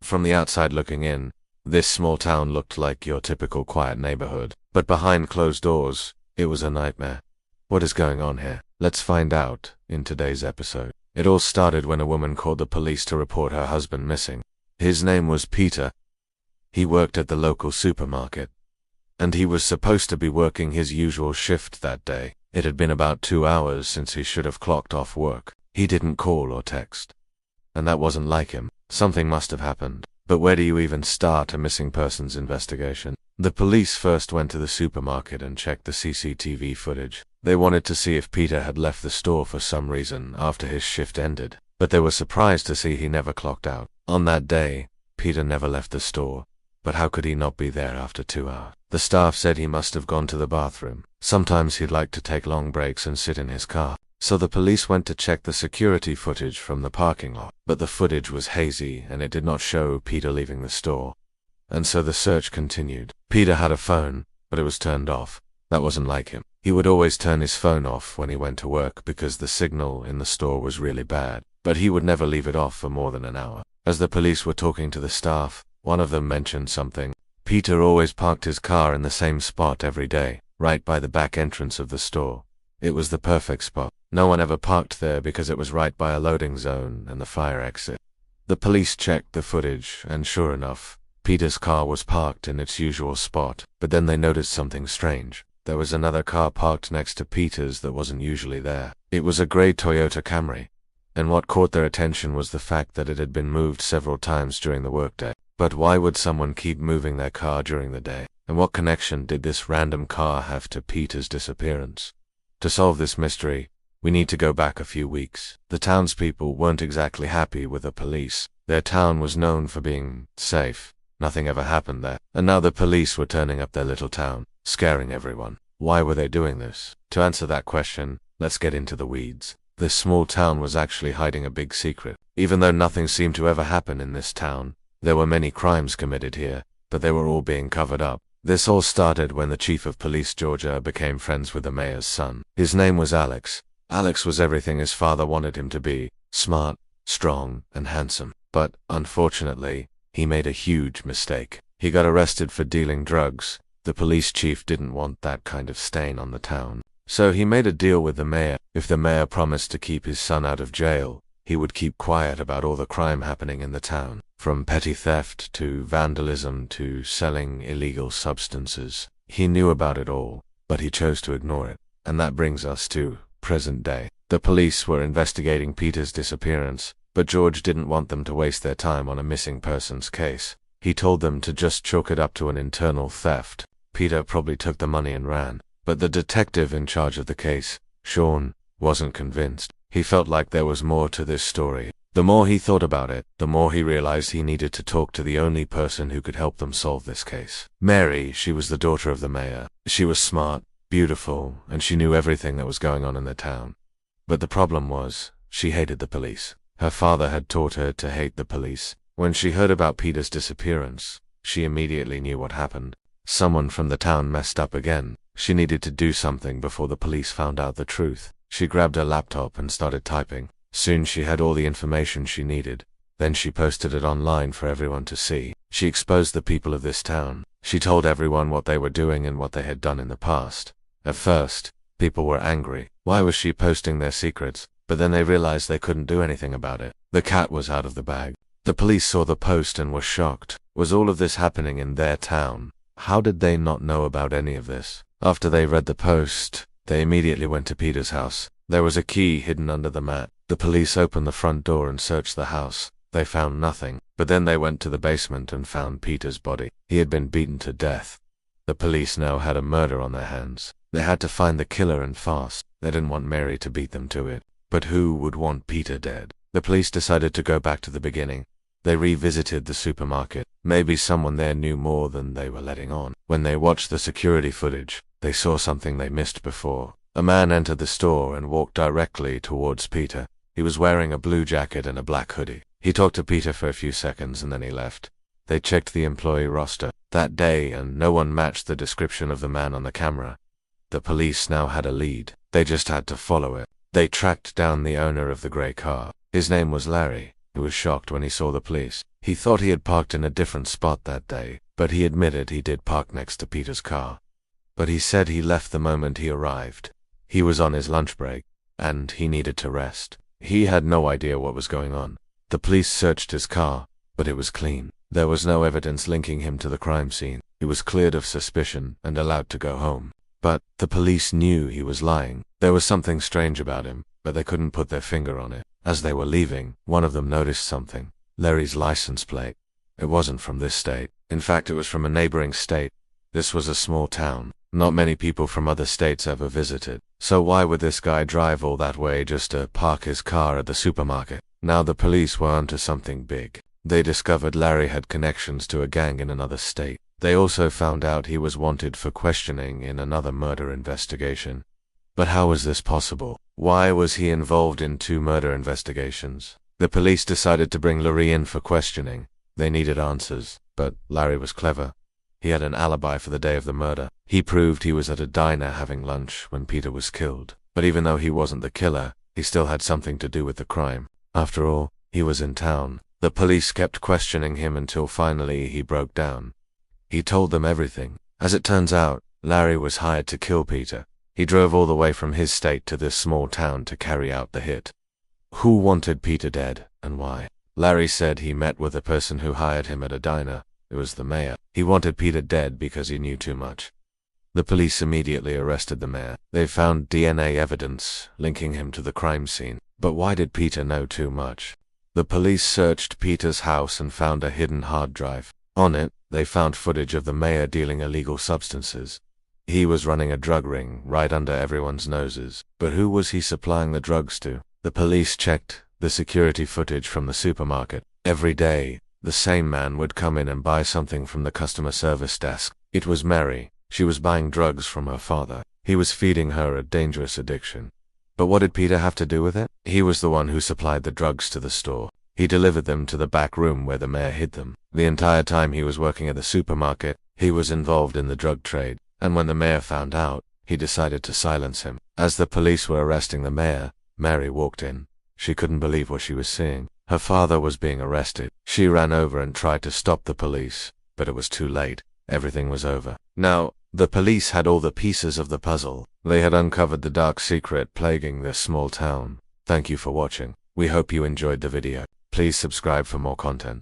From the outside looking in, this small town looked like your typical quiet neighborhood. But behind closed doors, it was a nightmare. What is going on here? Let's find out in today's episode. It all started when a woman called the police to report her husband missing. His name was Peter. He worked at the local supermarket, and he was supposed to be working his usual shift that day. It had been about 2 hours since he should have clocked off work. He didn't call or text, and that wasn't like him. Something must have happened. But where do you even start a missing persons investigation? The police first went to the supermarket and checked the CCTV footage. They wanted to see if Peter had left the store for some reason after his shift ended, but they were surprised to see he never clocked out. On that day, Peter never left the store, but how could he not be there after 2 hours? The staff said he must have gone to the bathroom. Sometimes he'd like to take long breaks and sit in his car. So the police went to check the security footage from the parking lot, but the footage was hazy and it did not show Peter leaving the store. And so the search continued. Peter had a phone, but it was turned off. That wasn't like him. He would always turn his phone off when he went to work because the signal in the store was really bad, but he would never leave it off for more than an hour. As the police were talking to the staff, one of them mentioned something. Peter always parked his car in the same spot every day, right by the back entrance of the store. It was the perfect spot. No one ever parked there because it was right by a loading zone and the fire exit. The police checked the footage, and sure enough, Peter's car was parked in its usual spot. But then they noticed something strange. There was another car parked next to Peter's that wasn't usually there. It was a gray Toyota Camry, and what caught their attention was the fact that it had been moved several times during the workday. But why would someone keep moving their car during the day? And what connection did this random car have to Peter's disappearance? To solve this mystery, we need to go back a few weeks. The townspeople weren't exactly happy with the police. Their town was known for being safe. Nothing ever happened there. And now the police were turning up their little town, scaring everyone. Why were they doing this? To answer that question, let's get into the weeds. This small town was actually hiding a big secret. Even though nothing seemed to ever happen in this town, there were many crimes committed here, but they were all being covered up. This all started when the chief of police, Georgia, became friends with the mayor's son. His name was Alex. Alex was everything his father wanted him to be: smart, strong, and handsome. But, unfortunately, he made a huge mistake. He got arrested for dealing drugs. The police chief didn't want that kind of stain on the town. So he made a deal with the mayor. If the mayor promised to keep his son out of jail, he would keep quiet about all the crime happening in the town, from petty theft to vandalism to selling illegal substances. He knew about it all, but he chose to ignore it. And that brings us to present day. The police were investigating Peter's disappearance, but George didn't want them to waste their time on a missing persons case. He told them to just chalk it up to an internal theft. Peter probably took the money and ran. But the detective in charge of the case, Sean, wasn't convinced. He felt like there was more to this story. The more he thought about it, the more he realized he needed to talk to the only person who could help them solve this case. Mary, she was the daughter of the mayor. She was smart, beautiful, and she knew everything that was going on in the town. But the problem was, she hated the police. Her father had taught her to hate the police. When she heard about Peter's disappearance, she immediately knew what happened. Someone from the town messed up again. She needed to do something before the police found out the truth. She grabbed her laptop and started typing. Soon she had all the information she needed. Then she posted it online for everyone to see. She exposed the people of this town. She told everyone what they were doing and what they had done in the past. At first, people were angry. Why was she posting their secrets? But then they realized they couldn't do anything about it. The cat was out of the bag. The police saw the post and were shocked. Was all of this happening in their town? How did they not know about any of this? After they read the post, they immediately went to Peter's house. There was a key hidden under the mat. The police opened the front door and searched the house. They found nothing, but then they went to the basement and found Peter's body. He had been beaten to death. The police now had a murder on their hands. They had to find the killer and fast. They didn't want Mary to beat them to it. But who would want Peter dead? The police decided to go back to the beginning. They revisited the supermarket. Maybe someone there knew more than they were letting on. When they watched the security footage, they saw something they missed before. A man entered the store and walked directly towards Peter. He was wearing a blue jacket and a black hoodie. He talked to Peter for a few seconds and then he left. They checked the employee roster that day and no one matched the description of the man on the camera. The police now had a lead. They just had to follow it. They tracked down the owner of the gray car. His name was Larry. He was shocked when he saw the police. He thought he had parked in a different spot that day, but he admitted he did park next to Peter's car. But he said he left the moment he arrived. He was on his lunch break, and he needed to rest. He had no idea what was going on. The police searched his car, but it was clean. There was no evidence linking him to the crime scene. He was cleared of suspicion and allowed to go home. But the police knew he was lying. There was something strange about him, but they couldn't put their finger on it. As they were leaving, one of them noticed something. Larry's license plate. It wasn't from this state. In fact, it was from a neighboring state. This was a small town. Not many people from other states ever visited. So why would this guy drive all that way just to park his car at the supermarket? Now the police were onto something big. They discovered Larry had connections to a gang in another state. They also found out he was wanted for questioning in another murder investigation. But how was this possible? Why was he involved in 2 murder investigations? The police decided to bring Larry in for questioning. They needed answers, but Larry was clever. He had an alibi for the day of the murder. He proved he was at a diner having lunch when Peter was killed. But even though he wasn't the killer, he still had something to do with the crime. After all, he was in town. The police kept questioning him until finally he broke down. He told them everything. As it turns out, Larry was hired to kill Peter. He drove all the way from his state to this small town to carry out the hit. Who wanted Peter dead, and why? Larry said he met with a person who hired him at a diner. It was the mayor. He wanted Peter dead because he knew too much. The police immediately arrested the mayor. They found DNA evidence linking him to the crime scene. But why did Peter know too much? The police searched Peter's house and found a hidden hard drive. On it, they found footage of the mayor dealing illegal substances. He was running a drug ring right under everyone's noses. But who was he supplying the drugs to? The police checked the security footage from the supermarket. Every day, the same man would come in and buy something from the customer service desk. It was Mary. She was buying drugs from her father. He was feeding her a dangerous addiction. But what did Peter have to do with it? He was the one who supplied the drugs to the store. He delivered them to the back room where the mayor hid them. The entire time he was working at the supermarket, he was involved in the drug trade. And when the mayor found out, he decided to silence him. As the police were arresting the mayor, Mary walked in. She couldn't believe what she was seeing. Her father was being arrested. She ran over and tried to stop the police, but it was too late. Everything was over. Now, the police had all the pieces of the puzzle. They had uncovered the dark secret plaguing this small town. Thank you for watching. We hope you enjoyed the video. Please subscribe for more content.